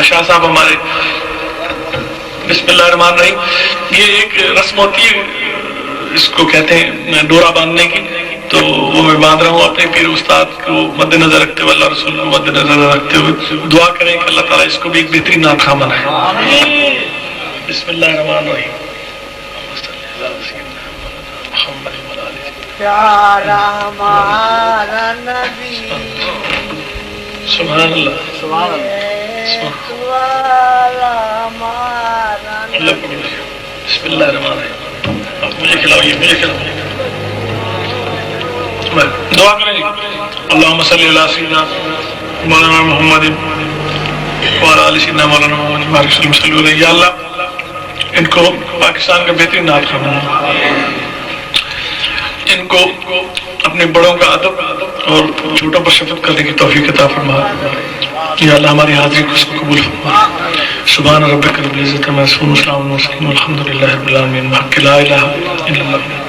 شاہ صاحب ہمارے بسم اللہ الرحمن الرحیم، یہ ایک رسم ہوتی ہے اس کو کہتے ہیں ڈورا باندھنے کی، تو وہ میں باندھ رہا ہوں اپنے پیر استاد کو مد نظر رکھتے ہوئے، اللہ رسول کو مد نظر رکھتے ہوئے دعا کریں کہ اللہ تعالیٰ اس کو بھی ایک بہترین نعت خواہ بنائے۔ بسم اللہ الرحمن الرحیم۔ پیارا ہمارا نبی، سبحان اللہ، سبحان اللہ پڑھو۔ بسم اللہ الرحمن الرحیم۔ آپ مجھے کھلاؤ، مجھے کھلاؤ، دعا کریں۔ اللہم صلی اللہ سیدنا مولانا محمد وعلی آل سیدنا مولانا محمد بارک وسلم صلی اللہ علیہ۔ یا اللہ ان کو پاکستان کا بہترین نعت خواہ بنا، ان کو اپنے بڑوں کا ادب اور چھوٹوں پر شفقت کرنے کی توفیق عطا فرما۔ یا اللہ ہماری حاضری کو اس کو قبول فرما۔ سبحان ربک رب العزت عما یصفون، وسلام علی المرسلین، والحمد للہ رب العالمین، بحق لا الہ الا اللہ۔